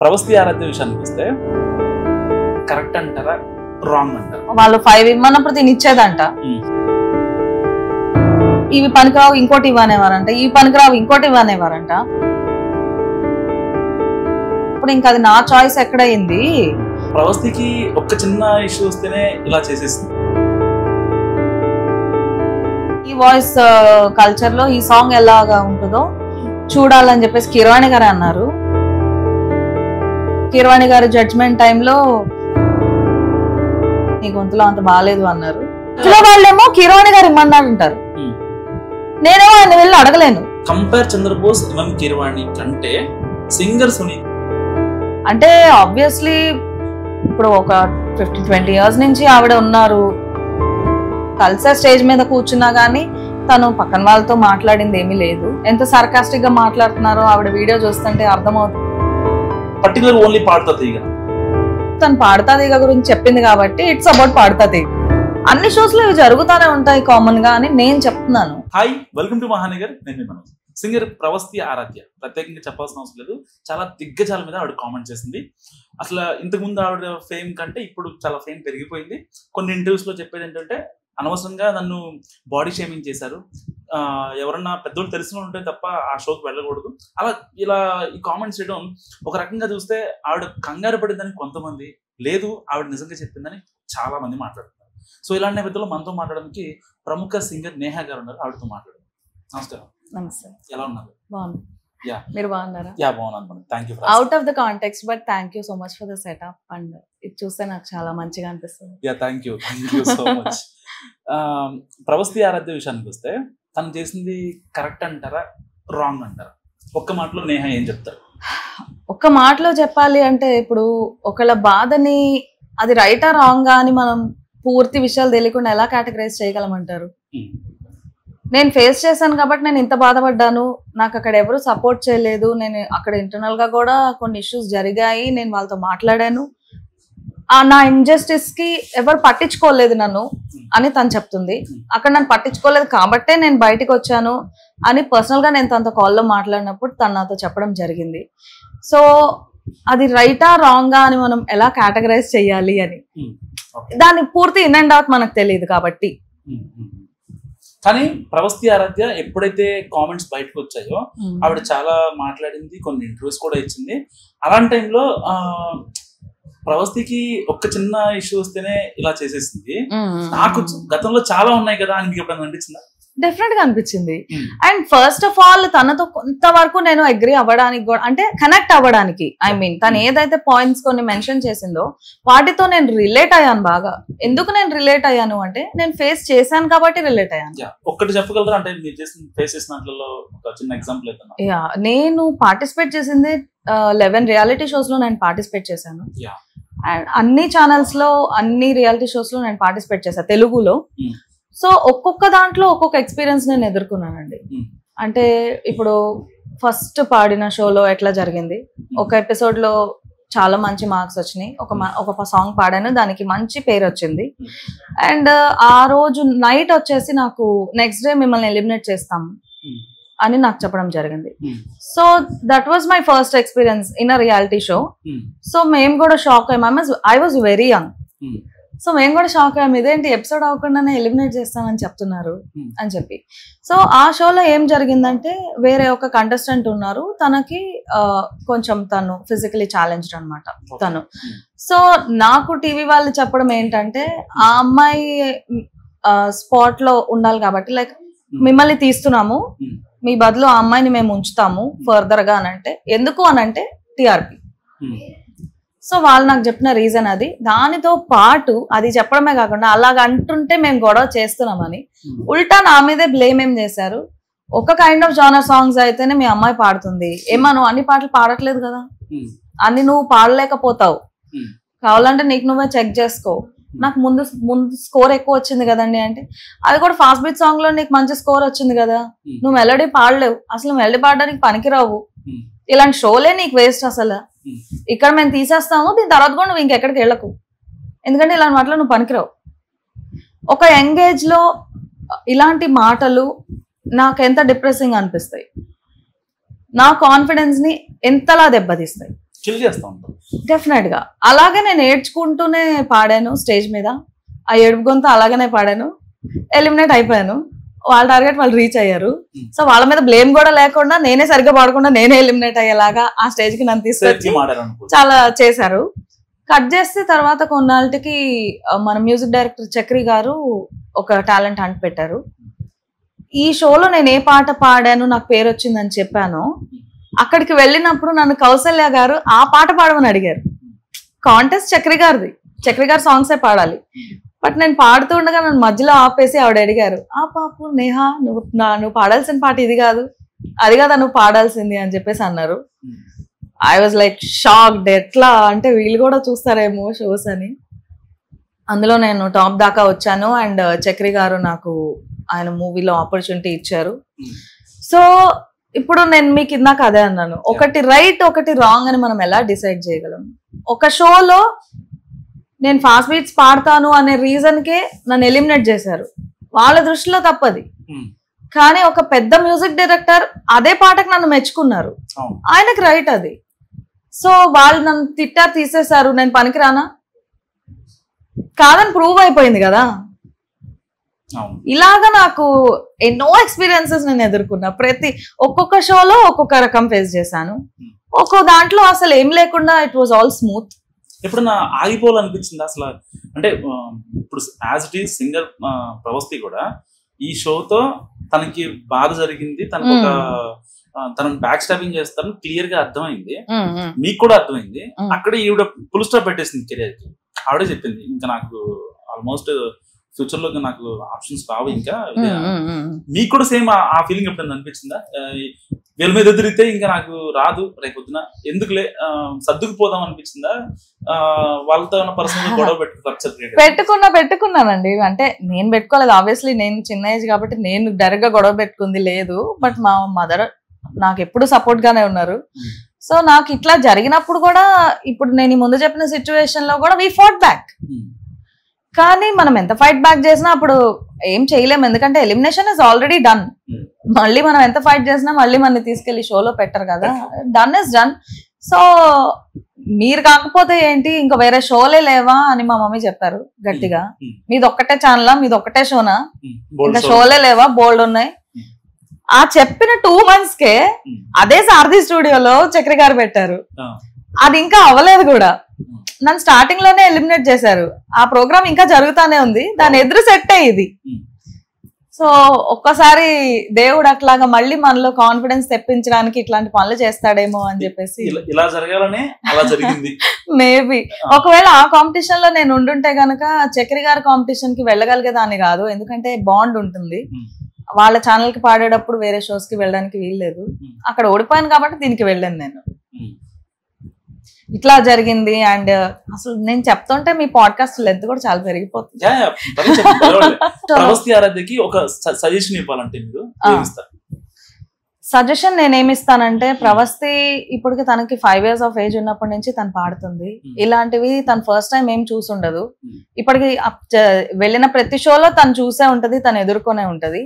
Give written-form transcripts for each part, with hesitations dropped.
ప్రవస్తి ఆరాధ్య విషయానికి వస్తే కరెక్ట్ అంటారా రాంగ్ అంటారా? వాళ్ళు 5 ఇమ్మన్నప్పుడు దీన్ని ఇచ్చేదంట. ఇవి పనికిరావు ఇంకోటి ఇవ్వనేవారంట, ఇవి పనికిరావు ఇంకోటి ఇవ్వనేవారంట. ఇప్పుడు ఇంకా అది నా చాయిస్ ఎక్కడైంది. ప్రవస్తికి ఒక్క చిన్న ఇష్యూ వస్తేనే ఇలా చేసేస్తుంది. ఈ వాయిస్ కల్చర్ లో ఈ సాంగ్ ఎలాగా ఉంటుందో చూడాలని చెప్పేసి కీరవాణి గారు అన్నారు. కీరవాణి గారు జడ్జ్మెంట్ టైంలో నీ గొంతులో అంత బాగాలేదు అన్నారు. ఇంట్లో వాళ్ళేమో కీరవాణి గారు ఇమ్మన్నారు అంటారు, నేనేమో ఆయన వెళ్ళి అడగలేను. కంపేర్ చంద్రబోస్ ఎంఎం కీరవాణి కంటే సింగర్ సునీత్ అంటే ఆబ్వియస్లీ ఇప్పుడు ఒక 15-20 ఇయర్స్ నుంచి ఆవిడ ఉన్నారు. కలిసే స్టేజ్ మీద కూర్చున్నా గానీ తను పక్కన వాళ్ళతో మాట్లాడింది ఏమీ లేదు. ఎంత సర్కాస్టిక్ గా మాట్లాడుతున్నారో ఆవిడ వీడియో చూస్తుంటే అర్థమవుతుంది. పర్టికులర్ ఓన్లీ పాడతా తీగ, తను పాడతా తీగ గురించి చెప్పింది కాబట్టి ఇట్స్ అబౌట్ పాడతా తీగ. అన్ని షోస్ లో ఇవి జరుగుతూనే ఉంటాయి కామన్ గా అని నేను చెప్తున్నాను. Hi, welcome to Mahanagar. నేను మనోజ్. సింగర్ ప్రవస్తి ఆరాధ్య ప్రత్యేకంగా చెప్పాల్సిన అవసరం లేదు, చాలా దిగ్గజాల మీద ఆవిడ కామెంట్ చేసింది. అసలు ఇంతకుముందు ఆవిడ ఫేమ్ కంటే ఇప్పుడు చాలా ఫేమ్ పెరిగిపోయింది. కొన్ని ఇంటర్వ్యూస్ లో చెప్పేది ఏంటంటే అనవసరంగా నన్ను బాడీ షేమింగ్ చేశారు, ఎవరన్నా పెద్దోళ్ళు తెలిసిన ఉంటే తప్ప ఆ షోకి వెళ్ళకూడదు, అలా ఇలా ఈ కామెంట్స్ చేయడం ఒక రకంగా చూస్తే ఆవిడ కంగారు పడిందని కొంతమంది, లేదు ఆవిడ నిజంగా చెప్పిందని చాలా మంది మాట్లాడుతున్నారు. సో ఇలాంటి నేపథ్యంలో మనతో మాట్లాడడానికి ప్రముఖ సింగర్ నేహా గారు ఉన్నారు, ఆవిడతో మాట్లాడారు. నమస్కారం. నమస్తే. ఎలా ఉన్నారు? బాగున్నా. మీరు బాగున్నారా? బాగున్నాను. Thank you. Out of the context but thank you so much for the setup and ఇది చూస్తే నాకు చాలా మంచిగా అనిపిస్తుంది. Thank you so much. Pravasthi Aaradhya విషయానికి వస్తే తను చేసింది కరెక్ట్ అంటారా రాంగ్ అంటారా? ఒక్క మాటలో నేహా ఏం చెప్తారు? ఒక్క మాటలో చెప్పాలి అంటే ఇప్పుడు ఒకళ్ళ బాధని అది రైటా రాంగా అని మనం పూర్తి విషయాలు తెలియకుండా ఎలా కేటగరైజ్ చేయగలమంటారు? నేను ఫేస్ చేశాను కాబట్టి నేను ఇంత బాధపడ్డాను, నాకు అక్కడ ఎవరు సపోర్ట్ చేయలేదు, నేను అక్కడ ఇంటర్నల్ గా కూడా కొన్ని ఇష్యూస్ జరిగాయి, నేను వాళ్ళతో మాట్లాడాను, నా ఇంజస్టిస్ కి ఎవరు పట్టించుకోలేదు నన్ను అని తను చెప్తుంది. అక్కడ నన్ను పట్టించుకోలేదు కాబట్టే నేను బయటకు వచ్చాను అని పర్సనల్ గా నేను తనతో కాల్లో మాట్లాడినప్పుడు తను నాతో చెప్పడం జరిగింది. సో అది రైటా రాంగా అని మనం ఎలా కేటగరైజ్ చేయాలి అని దాని పూర్తి ఇన్ అండ్ అవుట్ మనకు తెలియదు కాబట్టి. కానీ ప్రవస్తి ఆరాధ్య ఎప్పుడైతే కామెంట్స్ బయటకు వచ్చాయో ఆవిడ చాలా మాట్లాడింది, కొన్ని ఇంటర్వ్యూస్ కూడా ఇచ్చింది. అలాంటి టైంలో ప్రవస్తికి ఒక్క చిన్న ఇష్యూ వస్తేనే ఇలా చేసేసింది. నాకు గతంలో చాలా ఉన్నాయి కదా అని మీకు ఎప్పుడైనా అనిపించిందా? డెఫినెట్ గా అనిపించింది. అండ్ ఫస్ట్ ఆఫ్ ఆల్ తనతో కొంతవరకు నేను అగ్రీ అవ్వడానికి కూడా, అంటే కనెక్ట్ అవ్వడానికి, ఐ మీన్ తను ఏదైతే పాయింట్స్ కొన్ని మెన్షన్ చేసిందో వాటితో నేను రిలేట్ అయ్యాను బాగా. ఎందుకు నేను రిలేట్ అయ్యాను అంటే నేను ఫేస్ చేశాను కాబట్టి రిలేట్ అయ్యాను. ఒక్కటి చెప్పగలరా? అంటే మీరు ఫేస్ చేసిన దాంట్లో ఒక చిన్న ఎగ్జాంపుల్ ఏదైనా? నేను పార్టిసిపేట్ చేసింది 11 రియాలిటీ షోస్ లో నేను పార్టిసిపేట్ చేశాను. అండ్ అన్ని ఛానల్స్ లో అన్ని రియాలిటీ షోస్ లో నేను పార్టిసిపేట్ చేశాను తెలుగులో. సో ఒక్కొక్క దాంట్లో ఒక్కొక్క ఎక్స్పీరియన్స్ నేను ఎదుర్కొన్నానండి. అంటే ఇప్పుడు ఫస్ట్ పాడిన షోలో ఎట్లా జరిగింది, ఒక ఎపిసోడ్ లో చాలా మంచి మార్క్స్ వచ్చినాయి, ఒక సాంగ్ పాడాను, దానికి మంచి పేరు వచ్చింది. అండ్ ఆ రోజు నైట్ వచ్చేసి నాకు నెక్స్ట్ డే మిమ్మల్ని ఎలిమినేట్ చేస్తాము అని నాకు చెప్పడం జరిగింది. So that was my first experience in a reality show. So మేము కూడా షాక్ అయ్యాము. I was very young. So మేము కూడా షాక్ అయ్యాము, ఇదేంటి ఎపిసోడ్ అవ్వకుండానే ఎలిమినేట్ చేస్తామని చెప్తున్నారు అని చెప్పి. సో ఆ షోలో ఏం జరిగిందంటే వేరే ఒక కంటెస్టెంట్ ఉన్నారు, తనకి కొంచెం తను ఫిజికలీ ఛాలెంజ్డ్ అనమాట తను. సో నాకు టీవీ వాళ్ళు చెప్పడం ఏంటంటే ఆ అమ్మాయి స్పాట్ లో ఉండాలి కాబట్టి లైక్ మిమ్మల్ని తీస్తున్నాము, మీ బదులు ఆ అమ్మాయిని మేము ఉంచుతాము ఫర్దర్ గా అని అంటే, ఎందుకు అని అంటే టిఆర్పి. సో వాళ్ళు నాకు చెప్పిన రీజన్ అది. దానితో పాటు అది చెప్పడమే కాకుండా అలాగ అంటుంటే మేము గొడవ చేస్తున్నామని ఉల్టా నా మీదే బ్లేమ్ ఏం చేశారు. ఒక కైండ్ ఆఫ్ జానర్ సాంగ్స్ అయితేనే మీ అమ్మాయి పాడుతుంది, ఏమో నువ్వు అన్ని పాటలు పాడట్లేదు కదా, అన్ని నువ్వు పాడలేకపోతావు, కావాలంటే నీకు నువ్వే చెక్ చేసుకో, నాకు ముందు స్కోర్ ఎక్కువ వచ్చింది కదండి అంటే, అది కూడా ఫాస్ట్ బీట్ సాంగ్ లో నీకు మంచి స్కోర్ వచ్చింది కదా, నువ్వు మెలడీ పాడలేవు, అసలు మెలడీ పాడడానికి పనికిరావు, ఇలాంటి షోలే నీకు వేస్ట్, అసలు ఇక్కడ మేము తీసేస్తాము, దీని తర్వాత కూడా నువ్వు ఇంకెక్కడికి వెళ్ళకు, ఎందుకంటే ఇలాంటి మాటలు నువ్వు పనికిరావు. ఒక యంగ్ ఏజ్ లో ఇలాంటి మాటలు నాకు ఎంత డిప్రెసింగ్ అనిపిస్తాయి, నా కాన్ఫిడెన్స్ ని ఎంతలా దెబ్బతీస్తాయి. చిల్ చేస్తా ఉంటారు. డెఫినెట్ గా అలాగే నేను ఏడ్చుకుంటూనే పాడాను స్టేజ్ మీద. ఆ ఏడుపు గొంతు అలాగనే పాడాను, ఎలిమినేట్ అయిపోయాను. వాళ్ళ టార్గెట్ వాళ్ళు రీచ్ అయ్యారు. సో వాళ్ళ మీద బ్లేమ్ కూడా లేకుండా నేనే సరిగ్గా పాడకుండా నేనే ఎలిమినేట్ అయ్యేలాగా ఆ స్టేజ్ కి నన్ను తీసుకొచ్చి చాలా చేశారు. కట్ చేస్తే తర్వాత కొన్నాళ్ళకి మన మ్యూజిక్ డైరెక్టర్ చక్రి గారు ఒక టాలెంట్ హంట్ పెట్టారు. ఈ షోలో నేను ఏ పాట పాడాను నాకు పేరు వచ్చిందని చెప్పాను. అక్కడికి వెళ్ళినప్పుడు నన్ను కౌసల్య గారు ఆ పాట పాడమని అడిగారు. కాంటెస్ట్ చక్రి గారిది, చక్రి గారి సాంగ్సే పాడాలి. బట్ నేను పాడుతూ ఉండగా నన్ను మధ్యలో ఆపేసి ఆవిడ అడిగారు, ఆ పాపు నేహా నువ్వు పాడాల్సిన పాట ఇది కాదు, అది కాదా నువ్వు పాడాల్సింది అని చెప్పేసి అన్నారు. I was like shocked. ఎట్లా అంటే వీళ్ళు కూడా చూస్తారేమో షోస్ అని. అందులో నేను టాప్ దాకా వచ్చాను. అండ్ చక్రి గారు నాకు ఆయన మూవీలో ఆపర్చునిటీ ఇచ్చారు. సో ఇప్పుడు నేను మీకు ఇందాక అదే అన్నాను, ఒకటి రైట్ ఒకటి రాంగ్ అని మనం ఎలా డిసైడ్ చేయగలం? ఒక షోలో నేను ఫాస్ట్ బీట్స్ పాడతాను అనే రీజన్ కే నన్ను ఎలిమినేట్ చేశారు. వాళ్ళ దృష్టిలో తప్పది, కానీ ఒక పెద్ద మ్యూజిక్ డైరెక్టర్ అదే పాటకు నన్ను మెచ్చుకున్నారు, ఆయనకి రైట్ అది. సో వాళ్ళు నన్ను తిట్టారు, తీసేశారు, నేను పనికిరానా? కాదని ప్రూవ్ అయిపోయింది కదా. ఇలాగా నాకు ఎన్నో ఎక్స్పీరియన్సెస్ నేను ఎదుర్కొన్నా. ఒక్కొక్క షోలో ఒక్కొక్క రకం ఫేస్ చేశాను. ఒక్కో దాంట్లో అసలు ఏం లేకుండా ఇట్ వాజ్ ఆల్ స్మూత్. ఎప్పుడన్నా ఆగిపోవాలనిపించింది అసలు? అంటే ఇప్పుడు as it is singer Pravasthi కూడా ఈ షోతో తనకి బాధ జరిగింది, తనకు ఒక తనను బ్యాక్ స్టాపింగ్ చేస్తారని క్లియర్ గా అర్థమైంది, మీకు కూడా అర్థమైంది. అక్కడ ఈవిడ ఫుల్ స్టాప్ పెట్టేసింది కెరియర్ కి. ఆవిడే చెప్పింది, ఇంకా నాకు ఆల్మోస్ట్ ఫ్యూచర్ లో నాకు ఆప్షన్స్ రావు ఇంకా. మీకు కూడా సేమ్ ఆ ఫీలింగ్ ఎప్పుడైనా అనిపించిందా? వీళ్ళ మీద ఎదిరితే ఇంకా నాకు రాదు రేపొద్దున, ఎందుకులే సర్దుకుపోదాం అనిపించిందా? వాళ్ళతో పర్సనల్ గొడవ పెట్టుకున్నానండి. అంటే నేను పెట్టుకోలేదు, ఆబ్వియస్లీ నేను చిన్న ఏజ్ కాబట్టి నేను డైరెక్ట్ గా గొడవ పెట్టుకుంది లేదు. బట్ మా మదర్ నాకు ఎప్పుడు సపోర్ట్ గానే ఉన్నారు. సో నాకు ఇట్లా జరిగినప్పుడు కూడా, ఇప్పుడు నేను ముందు చెప్పిన సిచ్యువేషన్ లో కూడా వీ ఫౌట్ బ్యాక్. కానీ మనం ఎంత ఫైట్ బ్యాక్ చేసినా అప్పుడు ఏం చేయలేము, ఎందుకంటే ఎలిమినేషన్ ఇస్ ఆల్రెడీ డన్. మళ్ళీ మనం ఎంత ఫైట్ చేసినా మళ్ళీ మనని తీసుకెళ్లి షోలో పెట్టరు కదా. Done is done. సో మీరు కాకపోతే ఏంటి, ఇంకా వేరే షోలే లేవా అని మా మమ్మీ చెప్పారు గట్టిగా. మీది ఒక్కటే ఛానలా, మీది ఒక్కటే షోనా, ఇంకా షోలే లేవా, బోల్డ్ ఉన్నాయి. ఆ చెప్పిన 2 months కే అదే సారథి స్టూడియోలో చక్రి గారు పెట్టారు. అది ఇంకా అవ్వలేదు కూడా, నన్ను స్టార్టింగ్ లోనే ఎలిమినేట్ చేశారు. ఆ ప్రోగ్రామ్ ఇంకా జరుగుతానే ఉంది, దాని ఎదురు సెట్ అయ్యింది. సో ఒక్కసారి దేవుడు అట్లాగా మళ్ళీ మనలో కాన్ఫిడెన్స్ తెప్పించడానికి ఇట్లాంటి పనులు చేస్తాడేమో అని చెప్పేసి ఇలా జరగాలనే అలా జరిగింది. మేబీ ఒకవేళ ఆ కాంపిటీషన్ లో నేను ఉండుంటే గనక చక్రి గారి కాంపిటీషన్ కి వెళ్ళగలిగేదాన్ని కాదు, ఎందుకంటే బాండ్ ఉంటుంది. వాళ్ళ ఛానల్ కి పాడేటప్పుడు వేరే షోస్ కి వెళ్ళడానికి వీల్లేదు. అక్కడ ఓడిపోయాను కాబట్టి దీనికి వెళ్ళాను నేను. ఇట్లా జరిగింది. అండ్ అసలు నేను చెప్తుంటే మీ పాడ్కాస్ట్ లెంత్ కూడా చాలా పెరిగిపోతుంది. ప్రవస్తి ఆరాధ్యకి ఒక సజెషన్ ఇవ్వాలంటే మీరు సజెషన్ నేనేమిస్తానంటే, ప్రవస్తి ఇప్పటికి తనకి 5 years of age ఉన్నప్పటి నుంచి తను పాడుతుంది. ఇలాంటివి తను ఫస్ట్ టైం ఏం చూసుండదు. ఇప్పటికి వెళ్ళిన ప్రతి షోలో తను చూసే ఉంటది, తను ఎదుర్కొనే ఉంటది.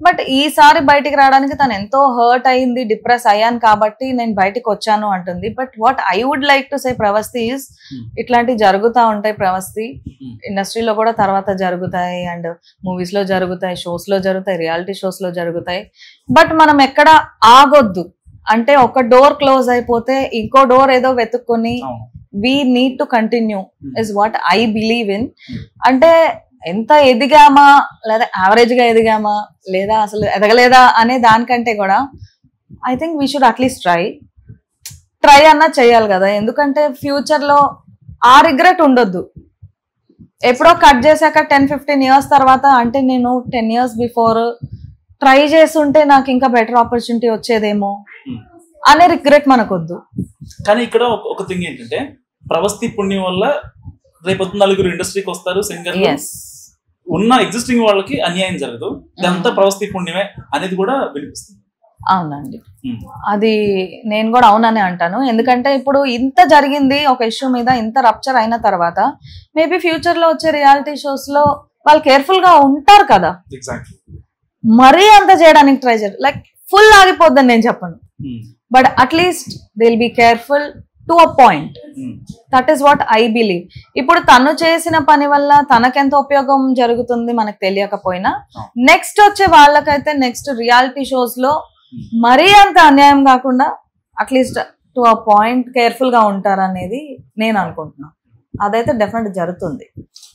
బట్ ఈసారి బయటికి రావడానికి తను ఎంతో హర్ట్ అయింది, డిప్రెస్ అయ్యాను కాబట్టి నేను బయటికి వచ్చాను అంటుంది. But what I would like to say ప్రవస్తి ఈజ్, ఇట్లాంటివి జరుగుతూ ఉంటాయి ప్రవస్తి, ఇండస్ట్రీలో కూడా తర్వాత జరుగుతాయి, అండ్ మూవీస్ లో జరుగుతాయి, షోస్ లో జరుగుతాయి, రియాలిటీ షోస్ లో జరుగుతాయి. బట్ మనం ఎక్కడ ఆగొద్దు. అంటే ఒక డోర్ క్లోజ్ అయిపోతే ఇంకో డోర్ ఏదో వెతుక్కొని we need to continue is what I believe in. అంటే ఎంత ఎదిగామా, లేదా యావరేజ్ గా ఎదిగామా, లేదా అసలు ఎదగలేదా అనే దానికంటే కూడా I think we should at least try అన్నా చేయాలి కదా. ఎందుకంటే ఫ్యూచర్ లో ఆ రిగ్రెట్ ఉండొద్దు. ఎప్పుడో కట్ చేశాక 10-15 years తర్వాత, అంటే నేను 10 years బిఫోర్ ట్రై చేస్తుంటే నాకు ఇంకా బెటర్ ఆపర్చునిటీ వచ్చేదేమో అనే రిగ్రెట్ మనకొద్దు. కానీ ఇక్కడ ఒక థింగ్ ఏంటంటే, ప్రవస్తి పుణ్యం వల్ల రేపొద్దు 4 ఇండస్ట్రీకి వస్తారు సింగర్. ఉన్న ఎగ్జిస్టింగ్ వాళ్ళకి అన్యాయం జరగదు, ఇదంతా ప్రవస్తి పుణ్యమే అనేది కూడా వినిపిస్తుంది. అవునండి, అది నేను కూడా అవుననే అంటాను. ఎందుకంటే ఇప్పుడు ఇంత జరిగింది ఒక ఇష్యూ మీద, ఇంత రప్చర్ అయిన తర్వాత మేబీ ఫ్యూచర్ లో వచ్చే రియాలిటీ షోస్ లో వాళ్ళు కేర్ఫుల్ గా ఉంటారు కదా. మరీ అంత చేయడానికి ట్రై చేయరు. లైక్ ఫుల్ ఆగిపోద్దని నేను చెప్పను, but at least they will be careful. To a point. That is what I believe. ఇప్పుడు తను చేసిన పని వల్ల తనకెంత ఉపయోగం జరుగుతుంది మనకు తెలియకపోయినా, నెక్స్ట్ వచ్చే వాళ్ళకైతే నెక్స్ట్ రియాలిటీ షోస్ లో మరీ అంత అన్యాయం కాకుండా at least to a point careful గా ఉంటారనేది నేను అనుకుంటున్నాను. అదైతే డెఫినెట్ జరుగుతుంది.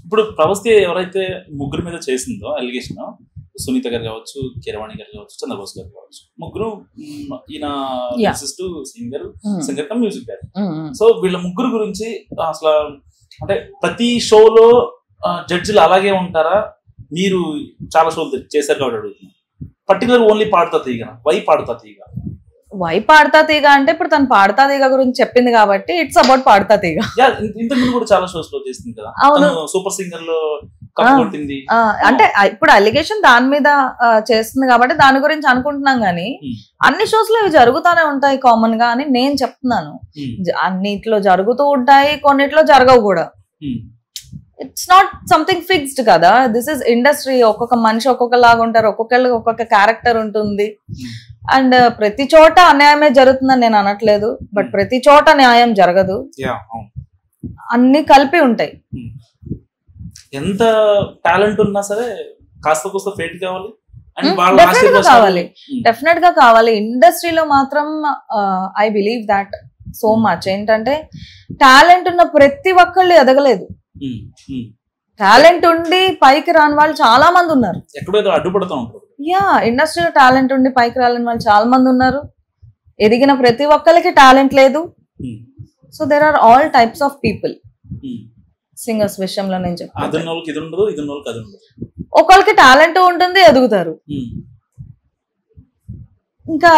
ఇప్పుడు ప్రవస్తి ఎవరైతే ముగ్గురు మీద చేసిందో అలిగేషన్, సునీత గారు కావచ్చు, కీరవాణి గారు కావచ్చు, చంద్రబోస్ గారు కావచ్చు, ముగ్గురు ఈయన సింగర్ కమ్ మ్యూజిక్ గారు. సో వీళ్ళ ముగ్గురు గురించి అసలు అంటే ప్రతి షోలో జడ్జిలు అలాగే ఉంటారా? మీరు చాలా షోలు చేశారు కాబట్టి అడుగుతున్నాను. పర్టికులర్ ఓన్లీ పాడుతా తీగ, వై పాడుతా తీగ? వై పాడుతా తీగ అంటే ఇప్పుడు తను పాడుతా తీగ గురించి చెప్పింది కాబట్టి ఇట్స్ అబౌట్ పాడుతా తీగ. ఇంతకుముందు కూడా చాలా షోస్ లో చేసింది కదా, సూపర్ సింగర్ లో అంటే ఇప్పుడు అలిగేషన్ దాని మీద చేస్తుంది కాబట్టి దాని గురించి అనుకుంటున్నాం గానీ అన్ని షోస్ లో ఇవి జరుగుతూనే ఉంటాయి కామన్ గా అని నేను చెప్తున్నాను. అన్నిట్లో జరుగుతూ ఉంటాయి, కొన్నిట్లో జరగవు కూడా. ఇట్స్ నాట్ సంథింగ్ ఫిక్స్డ్ కదా, దిస్ ఇస్ ఇండస్ట్రీ. ఒక్కొక్క మనిషి ఒక్కొక్కలాగా ఉంటారు, ఒక్కొక్కరికి ఒక్కొక్క క్యారెక్టర్ ఉంటుంది. అండ్ ప్రతి చోట అన్యాయమే జరుగుతుందని నేను అనట్లేదు, బట్ ప్రతి చోట న్యాయం జరగదు, అన్ని కలిపి ఉంటాయి. ఎంత టాలెంట్ ఉన్నా సరే కాస్త కోస్త ఫేట్ కావాలి, డెఫినెట్ గా కావాలి. ఇండస్ట్రీలో మాత్రం I believe that so much. ఏంటంటే టాలెంట్ ఉన్న ప్రతి ఒక్కళ్ళు ఎదగలేదు. టాలెంట్ ఉండి పైకి రాని వాళ్ళు చాలా మంది ఉన్నారు. యా, ఇండస్ట్రీలో టాలెంట్ ఉండి పైకి రాని వాళ్ళు చాలా మంది ఉన్నారు. ఎదిగిన ప్రతి ఒక్కరికి టాలెంట్ లేదు. So there are all types of people. Singers విషయంలో నేను చెప్తాను, ఒకరికి టాలెంట్ ఉంటుంది, ఎదుగుతారు. ఇంకా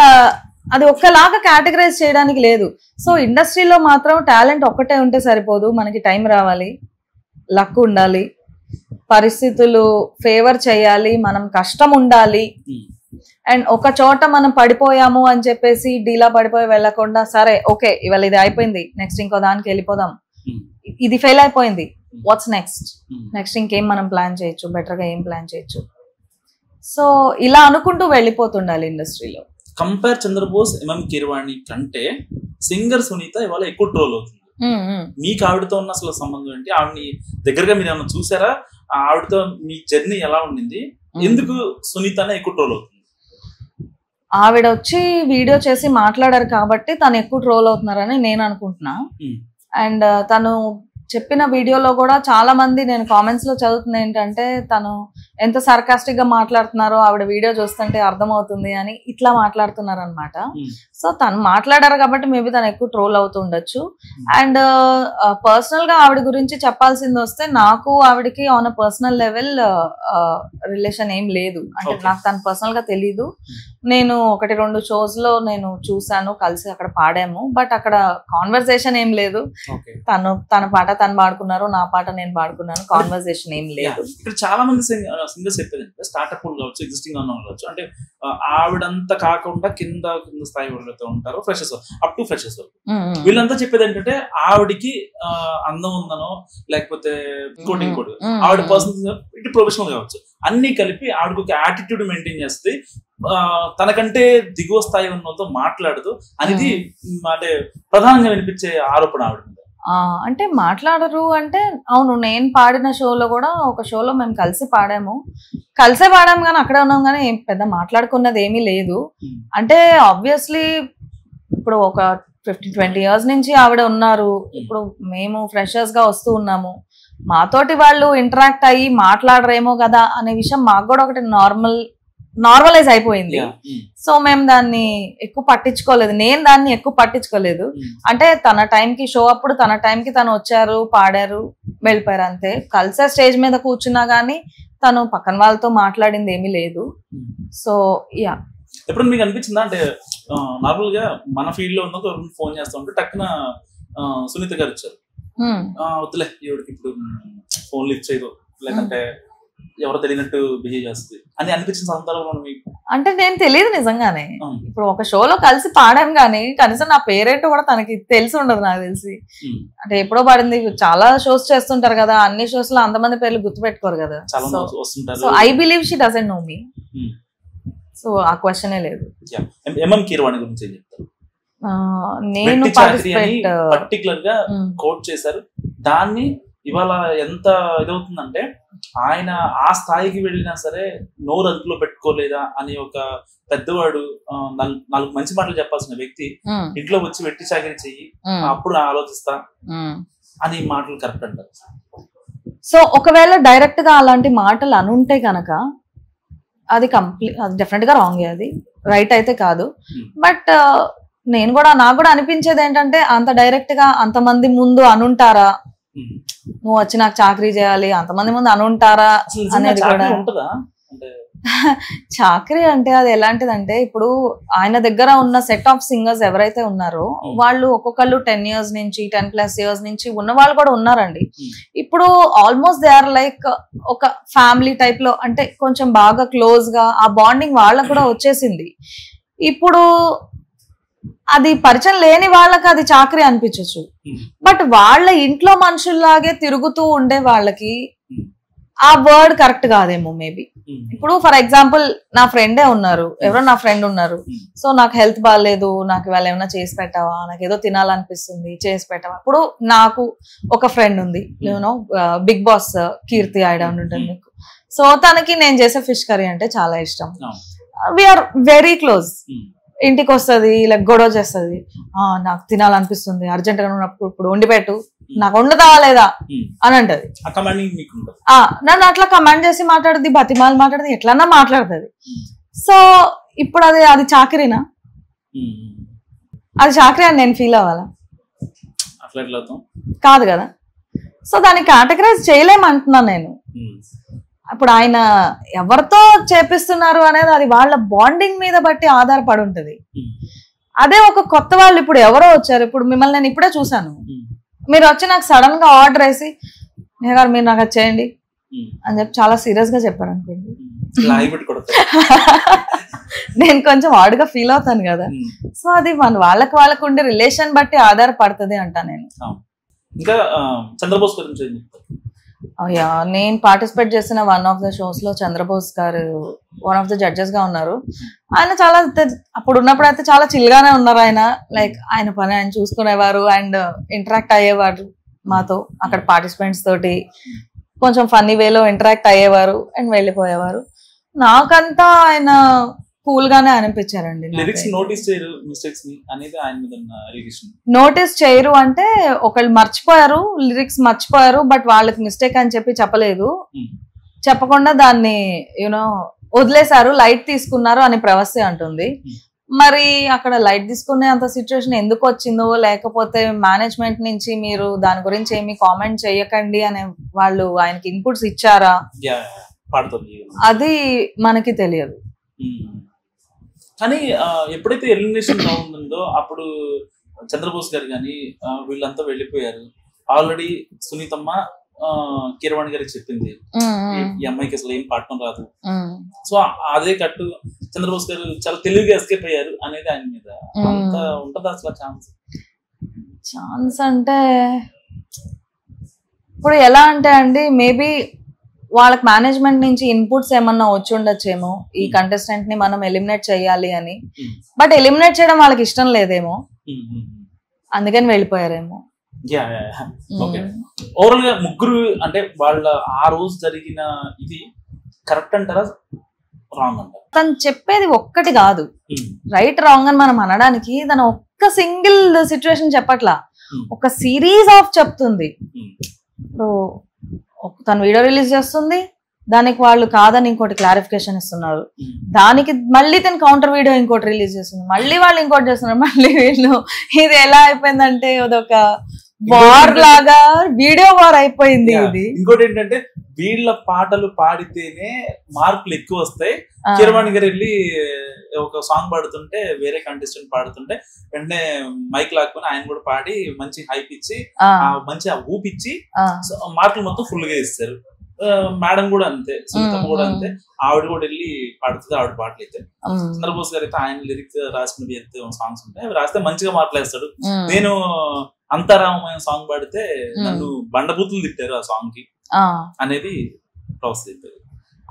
అది ఒక్కలాగా కేటగరైజ్ చేయడానికి లేదు. సో ఇండస్ట్రీలో మాత్రం టాలెంట్ ఒక్కటే ఉంటే సరిపోదు, మనకి టైం రావాలి, లక్ ఉండాలి, పరిస్థితులు ఫేవర్ చేయాలి, మనం కష్టం ఉండాలి. అండ్ ఒక చోట మనం పడిపోయాము అని చెప్పేసి డీలా పడిపోయి వెళ్ళకుండా, సరే ఓకే ఇవాళ ఇది అయిపోయింది, నెక్స్ట్ ఇంకో దానికి వెళ్ళిపోదాం, ఇది ఫెయిల్ అయిపోయింది, వాట్స్ నెక్స్ట్ ఇంకేం మనం ప్లాన్ చేయొచ్చు, బెటర్ గా ఏం ప్లాన్ చేయొచ్చు. సో ఇలా అనుకుంటూ వెళ్ళిపోతుండాలి ఇండస్ట్రీలో. కంపేర్ చంద్రబోస్, కీరవాణి కంటే సింగర్ సునీత ఇవాళ ఎక్కువ ట్రోల్ అవుతుంది. మీకు ఆవిడతో ఉన్న అసలు సంబంధం ఏంటి? ఆవిడని దగ్గరగా మీరు ఏమైనా చూసారా? ఆవిడతో మీ జర్నీ ఎలా ఉండింది? ఎందుకు సునీతనే ఎక్కువ ట్రోల్ అవుతుంది? ఆవిడ వచ్చి వీడియో చేసి మాట్లాడారు కాబట్టి తను ఎక్కువ ట్రోల్ అవుతున్నారని నేను అనుకుంటున్నా. అండ్ తను చెప్పిన వీడియోలో కూడా చాలా మంది నేను కామెంట్స్ లో చదువుతుంది ఏంటంటే, తను ఎంత సర్కాస్టిక్ గా మాట్లాడుతున్నారో ఆవిడ వీడియో చూస్తుంటే అర్థమవుతుంది అని ఇట్లా మాట్లాడుతున్నారు అనమాట. సో తను మాట్లాడారు కాబట్టి మేబీ తను ఎక్కువ ట్రోల్ అవుతూ ఉండొచ్చు. అండ్ పర్సనల్ గా ఆవిడ గురించి చెప్పాల్సింది వస్తే, నాకు ఆవిడకి on a personal level relation ఏం లేదు. అంటే నాకు తను పర్సనల్ గా తెలీదు. నేను 1-2 షోస్ లో నేను చూసాను, కలిసి అక్కడ పాడాము, బట్ అక్కడ కాన్వర్సేషన్ ఏం లేదు. తన పాట తను పాడుకున్నారు, నా పాట నేను పాడుకున్నాను, కాన్వర్సేషన్ ఏం లేదు. ఇక్కడ చాలా మంది సింగర్స్ చెప్పేది స్టార్ట్అప్ కావచ్చు, ఎగ్జిస్టింగ్ కావచ్చు, అంటే ఆవిడంతా కాకుండా కింద స్థాయి వాళ్ళతో ఉంటారు, ఫ్రెషర్స్ అప్ టు ఫ్రెషర్స్ వరకు. వీళ్ళంతా చెప్పేది ఏంటంటే ఆవిడికి అందం ఉందనో లేకపోతే ఇంకోటి ఆవిడ పర్సనల్ ఇటు ప్రొఫెషనల్ కావచ్చు, అన్ని కలిపి ఆవిడకి ఒక యాటిట్యూడ్ మెయింటైన్ చేస్తే తనకంటే దిగువ స్థాయి ఉన్నతో మాట్లాడదు అనేది అంటే ప్రధానంగా వినిపించే ఆరోపణ ఆవిడ. అంటే మాట్లాడరు అంటే, అవును నేను పాడిన షోలో కూడా ఒక షోలో మేము కలిసే పాడాము కానీ అక్కడే ఉన్నాం కానీ పెద్ద మాట్లాడుకున్నది ఏమీ లేదు. అంటే ఆబ్వియస్లీ ఇప్పుడు ఒక 15-20 years నుంచి ఆవిడ ఉన్నారు, ఇప్పుడు మేము ఫ్రెషర్స్ గా వస్తూ ఉన్నాము, మాతోటి వాళ్ళు ఇంటరాక్ట్ అయ్యి మాట్లాడరేమో కదా అనే విషయం మాకు కూడా ఒకటి నార్మలైజ్ అయిపోయింది. సో మేము దాన్ని ఎక్కువ పట్టించుకోలేదు, నేను దాన్ని ఎక్కువ పట్టించుకోలేదు. అంటే తన టైంకి షో అప్పుడు తన టైంకి తను వచ్చారు, పాడారు, వెళ్ళిపోయారు అంతే. కలిసే స్టేజ్ మీద కూర్చున్నా గానీ తను పక్కన వాళ్ళతో మాట్లాడింది ఏమీ లేదు. సో యా, ఎప్పుడు మీకు అనిపించిందా అంటే నార్మల్ గా మన ఫీల్డ్ లో ఉన్న ఫోన్ చేస్తా ఉంటే టక్కున సునీత గారు వచ్చారు, వద్దులే ఈవిడికి ఇప్పుడు ఫోన్ లిఫ్ట్ చేయదు, లేదంటే ఎవరో తెలియనట్టు బిహేవ్ చేస్తుంది అని అనిపించిన సందర్భంలో మీకు? అంటే నేను తెలియదు నిజంగానే. ఇప్పుడు ఒక షోలో కలిసి పాడాను కానీ కనీసం నా పేరేంటో కూడా తనకి తెలిసి ఉండదు నాకు తెలిసి. అంటే ఎప్పుడో పడింది, చాలా షోస్ చేస్తుంటారు కదా, అన్ని షోస్ లో అంతమంది పేర్లు గుర్తుపెట్టుకోరు కదా. So I believe she doesn't know me. So ఆ క్వశ్చనే లేదు. కీరవాణి గురించి ఏం చెప్తారు? నేను పర్టికులర్ గా కోట్ చేశారు. దాన్ని ఇవాళ ఎంత ఇదవుతుందంటే ఆయన ఆ స్థాయికి వెళ్ళినా సరే నోరు అదుపులో పెట్టుకోలేదా అని ఒక పెద్దవాడు 4 మంచి మాటలు చెప్పాల్సిన వ్యక్తి ఇంట్లో వచ్చి వెట్టి చాకరీ చెయ్యి అప్పుడు ఆలోచిస్తా అని మాటలు కరెక్ట్ అంటారు. సో ఒకవేళ డైరెక్ట్ గా అలాంటి మాటలు అనుంటే కనుక అది డెఫినెట్ గా రాంగ్, అది రైట్ అయితే కాదు. బట్ నాకు కూడా అనిపించేది ఏంటంటే అంత డైరెక్ట్ గా అంతమంది ముందు అనుంటారా, నువ్వు వచ్చి నాకు చాకరీ చేయాలి అంతమంది ముందు అనుంటారా అనేది కూడా. చాకరీ అంటే అది ఎలాంటిదంటే, ఇప్పుడు ఆయన దగ్గర ఉన్న సెట్ ఆఫ్ సింగర్స్ ఎవరైతే ఉన్నారో వాళ్ళు ఒక్కొక్కళ్ళు 10 years నుంచి 10+ years నుంచి ఉన్న వాళ్ళు కూడా ఉన్నారండి. ఇప్పుడు ఆల్మోస్ట్ దే ఆర్ లైక్ ఒక ఫ్యామిలీ టైప్ లో, అంటే కొంచెం బాగా క్లోజ్ గా ఆ బాండింగ్ వాళ్ళకు కూడా వచ్చేసింది. ఇప్పుడు అది పరిచయం లేని వాళ్ళకి అది చాకరీ అనిపించచ్చు, బట్ వాళ్ళ ఇంట్లో మనుషుల్లాగే తిరుగుతూ ఉండే వాళ్ళకి ఆ వర్డ్ కరెక్ట్ కాదేమో మేబీ. ఇప్పుడు ఫర్ ఎగ్జాంపుల్ నా ఫ్రెండే ఉన్నారు, ఎవరో నా ఫ్రెండ్ ఉన్నారు, సో నాకు హెల్త్ బాగాలేదు, నాకు ఇవాళ ఏమైనా చేసి పెట్టావా, నాకు ఏదో తినాలనిపిస్తుంది చేసి పెట్టావా. ఇప్పుడు నాకు ఒక ఫ్రెండ్ ఉంది, యూనో బిగ్ బాస్ కీర్తి ఐడియా ఉంటుంది మీకు. సో తనకి నేను చేసే ఫిష్ కర్రీ అంటే చాలా ఇష్టం, వీఆర్ వెరీ క్లోజ్. ఇంటికి వస్తుంది, ఇలా గొడవ చేస్తుంది, నాకు తినాలనిపిస్తుంది అర్జెంట్ గా ఉన్నప్పుడు ఇప్పుడు వండి పెట్టు, నాకు వండుతావా లేదా అని అంటది. నన్ను అట్లా కమాండ్ చేసి మాట్లాడుద్ది, బతిమాలు మాట్లాడుతుంది, ఎట్లన్నా మాట్లాడుతుంది. సో ఇప్పుడు అది చాకరీనా? అది చాకరీ అని నేను ఫీల్ అవ్వాలా? కాదు కదా. సో దాన్ని కేటగరైజ్ చేయలేమంటున్నా నేను. ఇప్పుడు ఆయన ఎవరితో చేపిస్తున్నారు అనేది అది వాళ్ళ బాండింగ్ మీద బట్టి ఆధారపడి ఉంటది. అదే ఒక కొత్త వాళ్ళు ఇప్పుడు ఎవరో వచ్చారు, ఇప్పుడు మిమ్మల్ని నేను ఇప్పుడే చూసాను, మీరు వచ్చి నాకు సడన్ గా ఆర్డర్ వేసి గారు మీరు నాకు అది చేయండి అని చెప్పి చాలా సీరియస్ గా చెప్పారు అనుకోండి, నేను కొంచెం ఆడుగా ఫీల్ అవుతాను కదా. సో అది వాళ్ళకు ఉండే రిలేషన్ బట్టి ఆధారపడుతుంది అంట నేను. ఇంకా చంద్రబోస్ గురించి నేను పార్టిసిపేట్ చేసిన వన్ ఆఫ్ ద షోస్ లో చంద్రబోస్ గారు వన్ ఆఫ్ ద జడ్జెస్ గా ఉన్నారు. ఆయన చాలా అప్పుడు ఉన్నప్పుడు అయితే చాలా చిల్గానే ఉన్నారు. ఆయన లైక్ ఆయన పని ఆయన చూసుకునేవారు అండ్ ఇంటరాక్ట్ అయ్యేవారు మాతో, అక్కడ పార్టిసిపెంట్స్ తోటి కొంచెం ఫన్నీ వేలో ఇంటరాక్ట్ అయ్యేవారు అండ్ వెళ్ళిపోయేవారు. నాకంతా ఆయన కూల్ గానే అనిపించారండి. నోటీస్ చేయరు అంటే ఒకళ్ళు మర్చిపోయారు, లిరిక్స్ మర్చిపోయారు, బట్ వాళ్ళకి మిస్టేక్ అని చెప్పి చెప్పలేదు, చెప్పకుండా దాన్ని యూనో వదిలేశారు, లైట్ తీసుకున్నారు అని ప్రవస్తి అంటుంది. మరి అక్కడ లైట్ తీసుకునే అంత సిచ్యువేషన్ ఎందుకు వచ్చిందో, లేకపోతే మేనేజ్మెంట్ నుంచి మీరు దాని గురించి ఏమి కామెంట్ చేయకండి అనే వాళ్ళు ఆయనకి ఇన్పుట్స్ ఇచ్చారా, అది మనకి తెలియదు. కానీ ఎప్పుడైతే ఎలిమినేషన్ రౌండ్ ఉందో అప్పుడు చంద్రబోస్ గారు కానీ వీళ్ళంతా వెళ్ళిపోయారు. ఆల్రెడీ సునీతమ్మ కీరవాణి గారికి చెప్పింది ఈ అమ్మాయికి అసలు ఏం పాడటం రాదు. సో అదే కట్టు చంద్రబోస్ గారు చాలా తెలివిగా ఎస్కేప్ అయ్యారు అనేది ఆయన మీద అంత ఉంటది అసలు ఛాన్స్ అంటే ఇప్పుడు ఎలా అంటే అండి, మేబీ వాళ్ళకి మేనేజ్మెంట్ నుంచి ఇన్పుట్స్ ఏమన్నా వచ్చి ఉండొచ్చేమో ఈ కంటెస్టెంట్ ని మనం ఎలిమినేట్ చేయాలి అని, బట్ ఎలిమినేట్ చేయడం వాళ్ళకి ఇష్టం లేదేమో, అందుకని వెళ్ళిపోయారేమో. ఓవరాల్ గా ముగ్గురు అంటే వాళ్ళ ఆ రోజు జరిగిన ఇది కరెక్ట్ అంటారా రాంగ్ అంటారా? తను చెప్పేది ఒక్కటి కాదు, రైట్ రాంగ్ అని మనం అనడానికి తను ఒక్క సింగిల్ సిచ్యువేషన్ చెప్పట్లా, ఒక సిరీస్ ఆఫ్ చెప్తుంది. ఇప్పుడు తను వీడియో రిలీజ్ చేస్తుంది, దానికి వాళ్ళు కాదని ఇంకోటి క్లారిఫికేషన్ ఇస్తున్నారు, దానికి మళ్ళీ తను కౌంటర్ వీడియో ఇంకోటి రిలీజ్ చేస్తుంది, మళ్ళీ వాళ్ళు ఇంకోటి చేస్తున్నారు, మళ్ళీ వీళ్ళు. ఇది ఎలా అయిపోయిందంటే అదొక వార్ లాగా, వీడియో వార్ అయిపోయింది ఇది. ఇంకోటి ఏంటంటే వీళ్ళ పాటలు పాడితేనే మార్కులు ఎక్కువ వస్తాయి. కీరవాణి గారు వెళ్ళి ఒక సాంగ్ పాడుతుంటే వేరే కంటెస్టెంట్ పాడుతుంటే వెంటనే మైక్ లాక్కుని ఆయన కూడా పాడి మంచి హైప్ ఇచ్చి మంచి ఊపిచ్చి మార్కులు మొత్తం ఫుల్ గా ఇస్తారు. మేడం కూడా అంతే, సునీతమ్మ కూడా అంతే, ఆవిడ కూడా వెళ్ళి పాడుతుంది ఆవిడ పాటలు అయితే. చంద్రబోస్ గారు అయితే ఆయన లిరిక్స్ రాసినవి అయితే సాంగ్స్ ఉంటాయి, అవి రాస్తే మంచిగా మార్కులు వేస్తాడు. నేను అంతరామమైన సాంగ్ పాడితే నన్ను బండబూతులు తిట్టారు ఆ సాంగ్ కి అనేది ప్రవస్తి చెప్పారు.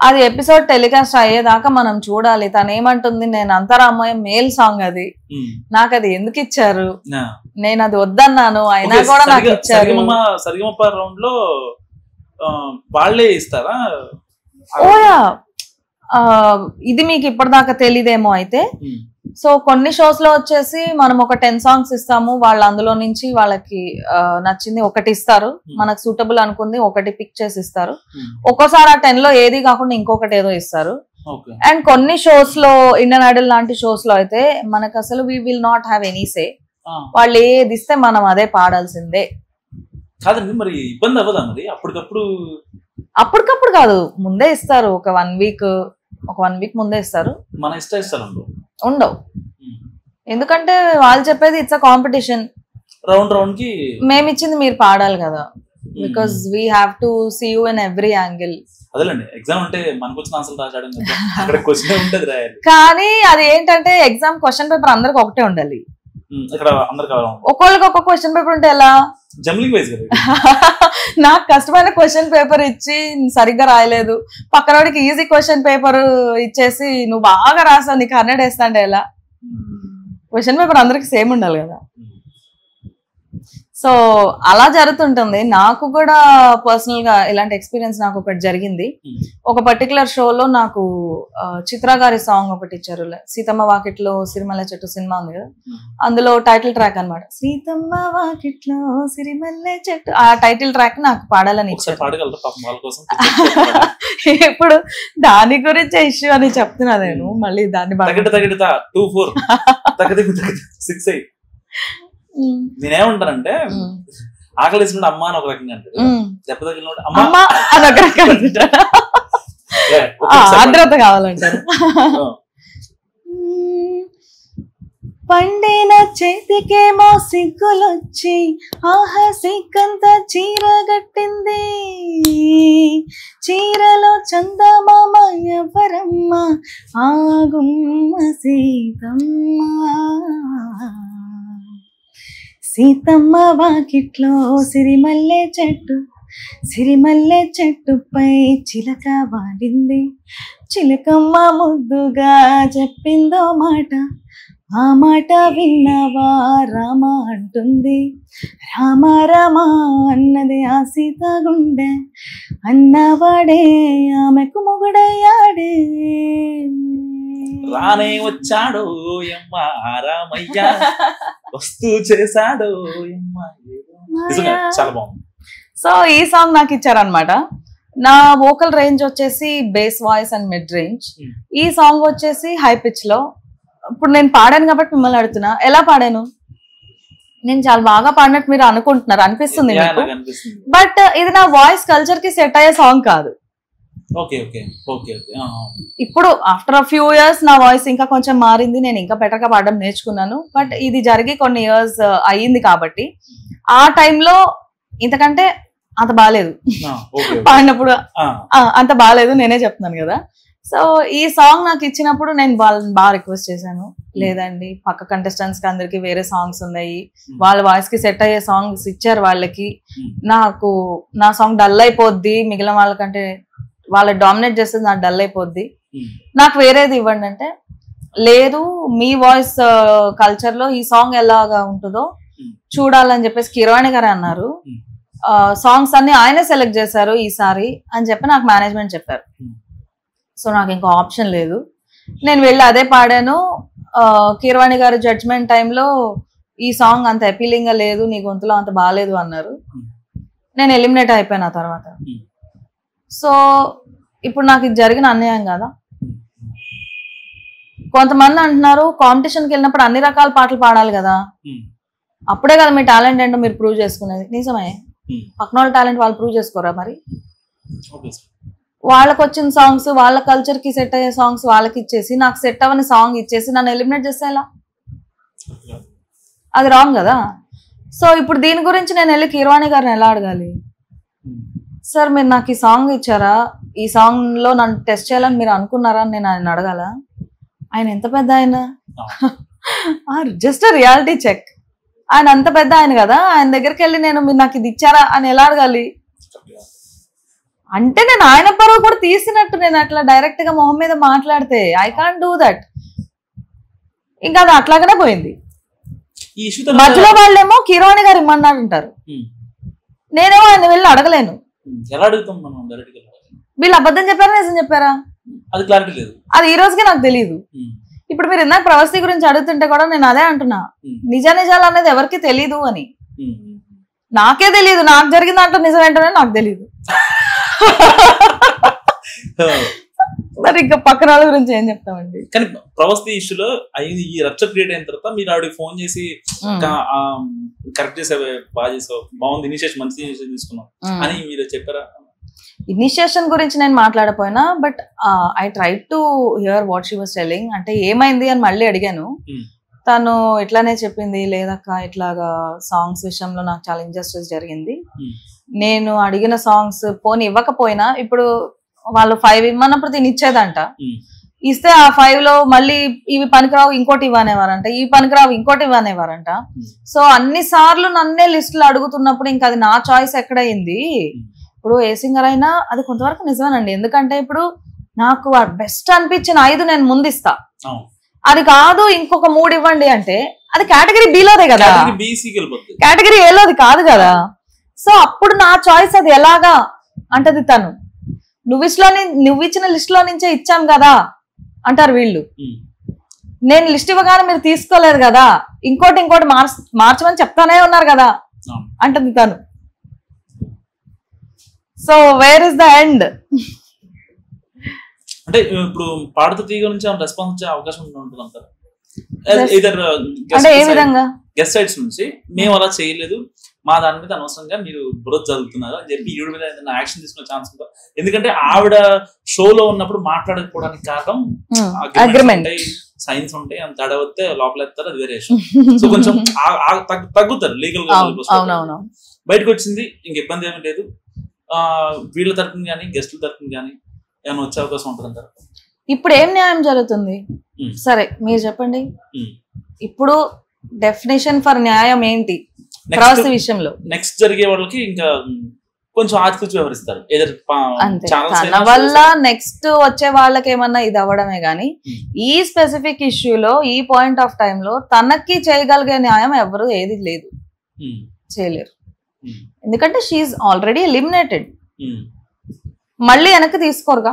అది ఎపిసోడ్ టెలికాస్ట్ అయ్యేదాకా మనం చూడాలి. తను ఏమంటుంది, నేను అంతరామయ్య మేల్ సాంగ్ అది, నాకు అది ఎందుకు ఇచ్చారు, నేను అది వద్దన్నాను అయినా కూడా నాకు ఇచ్చారు. సరిగమప రౌండ్ లో వాళ్ళే ఇస్తారా? ఓయా, ఇది మీకు ఇప్పటిదాకా తెలీదేమో అయితే. సో కొన్ని షోస్ లో వచ్చేసి మనం ఒక 10 సాంగ్స్ ఇస్తాము, వాళ్ళు అందులో నుంచి వాళ్ళకి నచ్చింది ఒకటి ఇస్తారు, మనకు సూటబుల్ అనుకుంది ఒకటి పిక్ చేసి ఇస్తారు. ఒక్కోసారి ఆ 10 లో ఏది కాకుండా ఇంకొకటి ఏదో ఇస్తారు. అండ్ కొన్ని షోస్ లో, ఇండియన్ ఐడల్ లాంటి షోస్ లో అయితే మనకు అసలు we will not have any say. వాళ్ళు ఏది ఇస్తే మనం అదే పాడాల్సిందే. కాదండి, మరి ఇబ్బంది అవ్వదా మరి? అప్పటికప్పుడు కాదు, ముందే ఇస్తారు. ఒక 1 వీక్ ముందే ఇస్తారు. మన ఇష్టాలు ఉండవు, ఎందుకంటే వాళ్ళు చెప్పేది ఇట్స్ అ కాంపిటీషన్. రౌండ్ కి మేము ఇచ్చింది మీరు పాడాలి కదా, because we have to see you in every angle. అదేలేండి, ఎగ్జామ్ అంటే మనకు వచ్చిన ఆన్సర్ రాయడం అక్కడ క్వశ్చన్ ఉంటది రాయాలి. కానీ అది ఏంటంటే ఎగ్జామ్ క్వశ్చన్ పేపర్ అందరికి ఒకటే ఉండాలి. ఇక్కడ అందరికి ఒక్కొక్కరికి ఒక్కొక్క క్వశ్చన్ పేపర్ ఉంటే ఎలా? జంబ్లింగ్ వైజ్ కదా. నాకు కష్టమైన క్వశ్చన్ పేపర్ ఇచ్చి సరిగ్గా రాయలేదు, పక్కనోడికి ఈజీ క్వశ్చన్ పేపర్ ఇచ్చేసి నువ్వు బాగా రాసావు నీకు 100 వేస్తా అంటే ఎలా? క్వశ్చన్ పేపర్ అందరికి సేమ్ ఉండాలి కదా. సో అలా జరుగుతుంటుంది. నాకు కూడా పర్సనల్ గా ఇలాంటి ఎక్స్పీరియన్స్ నాకు ఒకటి జరిగింది. ఒక పర్టికులర్ షోలో నాకు చిత్ర గారి సాంగ్ ఒకటి ఇచ్చారు, సీతమ్మ వాకిట్లో సిరిమల్లె చెట్టు సినిమా ఉంది కదా, అందులో టైటిల్ ట్రాక్ అనమాట, సీతమ్మ వాకిట్లో సిరిమల్లె చెట్టు. ఆ టైటిల్ ట్రాక్ నాకు పాడాలని ఇచ్చారు. ఇప్పుడు దాని గురించే ఇష్యూ అని చెప్తున్నా నేను, మళ్ళీ దాన్ని నేనేమంటానంటే ఆకలి వేసినప్పుడు అమ్మ అని ఒక రకంగా అంటే, దెబ్బ తగిలినప్పుడు అమ్మ అదొక రకంగా ఆర్ద్రత కావాలంటారు. పండిన చేతికేమో సిగ్గులొచ్చి ఆహా సిగ్గంతా చీరగట్టింది, చీరలో చందమామ ఎవరమ్మ ఆగుమ్మ సీతమ్మ, సీతమ్మ వాకిట్లో సిరిమల్లె చెట్టు, సిరిమల్లె చెట్టుపై చిలక వాడింది, చిలకమ్మ ముద్దుగా చెప్పిందో మాట, ఆ మాట విన్నవా రామ అంటుంది, రామ రామ అన్నది ఆ సీత గుండె, అన్నవాడే ఆమెకు మొగుడయ్యాడే, రానే వచ్చాడు ఎమ్మ రామయ్య వస్తూ చేశాడు. చాలా బాగుంది. సో ఈ సాంగ్ నాకు ఇచ్చారనమాట. నా వోకల్ రేంజ్ వచ్చేసి base voice and mid range, ఈ సాంగ్ వచ్చేసి హై పిచ్ లో. ఇప్పుడు నేను పాడాను కాబట్టి మిమ్మల్ని అడుగుతున్నా, ఎలా పాడాను? నేను చాలా బాగా పాడినట్టు మీరు అనుకుంటున్నారు, అనిపిస్తుంది మీకు, బట్ ఇది నా వాయిస్ కల్చర్ కి సెట్ అయ్యే సాంగ్ కాదు. ఇప్పుడు ఆఫ్టర్ అ ఫ్యూ ఇయర్స్ నా వాయిస్ ఇంకా కొంచెం మారింది, నేను ఇంకా బెటర్ గా పాడడం నేర్చుకున్నాను. బట్ ఇది జరిగి కొన్ని ఇయర్స్ అయ్యింది కాబట్టి ఆ టైంలో ఇంతకంటే అంత బాగాలేదు పాడినప్పుడు, అంత బాగాలేదు, నేనే చెప్తున్నాను కదా. సో ఈ సాంగ్ నాకు ఇచ్చినప్పుడు నేను వాళ్ళని బాగా రిక్వెస్ట్ చేశాను, లేదండి పక్క కంటెస్టెంట్స్ కి అందరికి వేరే సాంగ్స్ ఉన్నాయి, వాళ్ళ వాయిస్ కి సెట్ అయ్యే సాంగ్స్ ఇచ్చారు వాళ్ళకి, నాకు నా సాంగ్ డల్ అయిపోద్ది, మిగిలిన వాళ్ళకంటే వాళ్ళ డామినేట్ చేస్తుంది, నాకు డల్ అయిపోద్ది, నాకు వేరేది ఇవ్వండి అంటే, లేదు మీ వాయిస్ కల్చర్ లో ఈ సాంగ్ ఎలాగా ఉంటుందో చూడాలని చెప్పేసి కీరవాణి గారు అన్నారు. సాంగ్స్ అన్ని ఆయనే సెలెక్ట్ చేశారు ఈసారి అని చెప్పి నాకు మేనేజ్మెంట్ చెప్పారు. సో నాకు ఇంకో ఆప్షన్ లేదు, నేను వెళ్ళి అదే పాడాను. కీరవాణి గారు జడ్జ్మెంట్ టైంలో ఈ సాంగ్ అంత అపీలింగ్ గా లేదు, నీ గొంతులో అంత బాగాలేదు అన్నారు. నేను ఎలిమినేట్ అయిపోయాను ఆ తర్వాత. సో ఇప్పుడు నాకు ఇది జరిగిన అన్యాయం కదా. కొంతమంది అంటున్నారు కాంపిటీషన్కి వెళ్ళినప్పుడు అన్ని రకాల పాటలు పాడాలి కదా, అప్పుడే కదా మీ టాలెంట్ ఏంటో మీరు ప్రూవ్ చేసుకునేది. నిజమే, పక్కన వాళ్ళ టాలెంట్ వాళ్ళు ప్రూవ్ చేసుకోరా? మరి వాళ్ళకి వచ్చిన సాంగ్స్ వాళ్ళ కల్చర్ కి సెట్ అయ్యే సాంగ్స్ వాళ్ళకి ఇచ్చేసి నాకు సెట్ అవ్వని సాంగ్ ఇచ్చేసి నన్ను ఎలిమినేట్ చేస్తే ఎలా? అది రాంగ్ కదా. సో ఇప్పుడు దీని గురించి నేను వెళ్ళి కీరవాణి గారిని ఎలా అడగాలి? సార్ మీరు నాకు ఈ సాంగ్ ఇచ్చారా, ఈ సాంగ్ లో నన్ను టెస్ట్ చేయాలని మీరు అనుకున్నారా అని నేను ఆయన అడగాల? ఆయన ఎంత పెద్ద ఆయన, జస్ట్ రియాలిటీ చెక్. ఆయన అంత పెద్ద ఆయన కదా, ఆయన దగ్గరికి వెళ్ళి నేను మీరు నాకు ఇది ఇచ్చారా అని ఎలా అడగాలి? అంటే నేను ఆయన పరువు కూడా తీసినట్టు, నేను అట్లా డైరెక్ట్ గా మొహం మీద మాట్లాడితే ఐ కాంట్ డూ దట్. ఇంకా అది అట్లాగనే పోయింది. మధ్యలో వాళ్ళేమో కిరోణి గారు ఇమ్మన్నారు అంటారు, నేనేమో ఆయన వెళ్ళి అడగలేను. వీళ్ళు అబద్ధం చెప్పారా నిజం చెప్పారా అది ఈ రోజుకి నాకు తెలియదు. ఇప్పుడు మీరు ఇందాక ప్రవస్తి గురించి అడుగుతుంటే కూడా నేను అదే అంటున్నా, నిజాలు అనేది ఎవరికి తెలీదు అని. నాకే తెలియదు, నాకు జరిగిన దాంట్లో నిజం ఏంటనే నాకు తెలియదు. మరి ఇంకా పక్కన వాళ్ళ గురించి ఏం చెప్తామండి. కానీ ప్రవస్తి ఇష్యూలో అయింది, ఈ రచ్చ క్రియేట్ అయిన తర్వాత మీరు ఆవిడకి ఫోన్ చేసి కరెక్ట్ చేసావే, బాగా చేసావు, బాగుంది, ఇనిషియేషన్ మంచి ఇనిషియేషన్ తీసుకున్నాం అని మీరు చెప్పారా? ఇనిషియేషన్ గురించి నేను మాట్లాడపోయినా, but I try to hear what she was telling. అంటే ఏమైంది అని మళ్ళీ అడిగాను. తను ఇట్లానే చెప్పింది, లేదక్క ఇట్లాగా సాంగ్స్ విషయంలో నాకు చాలా ఇంజస్టిస్ జరిగింది, నేను అడిగిన సాంగ్స్ పోనీ ఇవ్వకపోయినా, ఇప్పుడు వాళ్ళు 5 ఇమ్మన్నప్పుడు దీన్ని ఇచ్చేదంట, ఇస్తే ఆ 5 లో మళ్ళీ ఇవి పనికిరావు ఇంకోటి ఇవ్వనేవారంట, ఇవి పనికిరావు ఇంకోటి ఇవ్వనేవారంట. సో అన్ని సార్లు నన్నే లిస్టులు అడుగుతున్నప్పుడు ఇంకా అది నా చాయిస్ ఎక్కడైంది. ఇప్పుడు ఏ సింగర్ అయినా అది కొంతవరకు నిజమేనండి, ఎందుకంటే ఇప్పుడు నాకు బెస్ట్ అనిపించిన 5 నేను ముందిస్తా, అది కాదు ఇంకొక 3 ఇవ్వండి అంటే అది కేటగిరీ బిలోదే కదా, కేటగిరీ ఏలోది కాదు కదా. సో అప్పుడు నా చాయిస్ అది ఎలాగా అంటది తను, నువ్వు ఇచ్చిన లిస్ట్ లో నుంచే ఇచ్చాం కదా అంటారు వీళ్ళు. నేను లిస్ట్ ఇవ్వగానే మీరు తీసుకోలేదు కదా, ఇంకోటి మార్చమని చెప్తానే ఉన్నారు కదా అంటది తను. So where is the end? అంటే ఇప్పుడు పాడుతూ తీగ నుంచి రెస్పాన్స్ వచ్చే అవకాశం ఉంటుంది అంటారు. అంటే ఏ విధంగా? గెస్ట్ సైడ్స్ నుంచి మేము అలా చేయలేదు, మా దాని మీద అనవసరంగా మీరు బురద చదువుతున్నారు అని చెప్పి ఈవిడ మీద ఏదైనా యాక్షన్ తీసుకునే ఛాన్స్ ఉందా? ఎందుకంటే ఆవిడ షోలో ఉన్నప్పుడు మాట్లాడకపోవడానికి కారణం అగ్రిమెంట్, సైన్స్ ఉంటాయి, అంత తడవస్తే లోపల ఎత్తారు, అది వేరే విషయం. సో కొంచెం తగ్గుతారు లీగల్ గా. బయటకు వచ్చింది, ఇంక ఇబ్బంది ఏమీ లేదు. వీళ్ళ తరపున కానీ గెస్ట్ల తరపున కానీ ఏమైనా వచ్చే అవకాశం ఉంటుందంటారు? ఇప్పుడు ఏం న్యాయం జరుగుతుంది? సరే మీరు చెప్పండి, ఇప్పుడు డెఫినేషన్ ఫర్ న్యాయం ఏంటి ప్రవస్తి విషయంలో? నెక్స్ట్ జరిగే వాళ్ళకి ఇంకా కొంచెం ఆచితూచి వ్యవహరిస్తారు. తన వల్ల నెక్స్ట్ వచ్చే వాళ్ళకి ఏమన్నా ఇది అవ్వడమే గానీ, ఈ స్పెసిఫిక్ ఇష్యూలో ఈ పాయింట్ ఆఫ్ టైమ్ లో తనకి చేయగలిగే న్యాయం ఎవరు ఏది లేదు, చేయలేరు. ఎందుకంటే షీఈ్ ఆల్రెడీ ఎలిమినేటెడ్. మళ్ళీ వెనక్కి తీసుకోరుగా,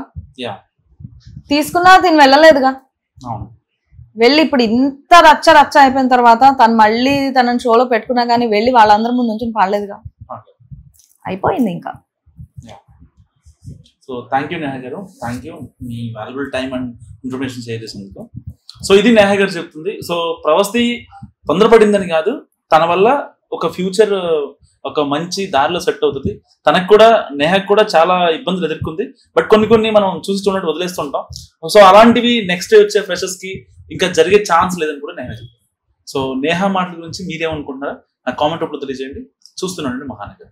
తీసుకున్నా దీన్ని వెళ్ళలేదుగా. వెళ్ళి ఇప్పుడు ఇంత రచ్చ అయిపోయిన తర్వాత తను మళ్ళీ తనని షోలో పెట్టుకున్నా కానీ వెళ్ళి వాళ్ళందరి ముందు నుంచి పాడలేదుగా, అయిపోయింది ఇంకా. సో థ్యాంక్ యూ నేహా గారు, thank you me valuable time and information share చేసినందుకు. సో ఇది నేహా గారు చెప్తుంది. సో ప్రవస్తి తొందరపడిందని కాదు, తన వల్ల ఒక ఫ్యూచర్ ఒక మంచి దారిలో సెట్ అవుతుంది. తనకు కూడా నేహకు కూడా చాలా ఇబ్బందులు ఎదుర్కొంది, బట్ కొన్ని మనం చూసి చూడట్టు వదిలేస్తుంటాం. సో అలాంటివి నెక్స్ట్ వచ్చే ఫ్రెషర్స్ కి ఇంకా జరిగే ఛాన్స్ లేదని కూడా నేహ చెప్తాను. సో నేహా మాటల గురించి మీరేమనుకుంటున్నారా నాకు కామెంట్ రూపంలో తెలియజేయండి. చూస్తున్నానండి మహానగర్.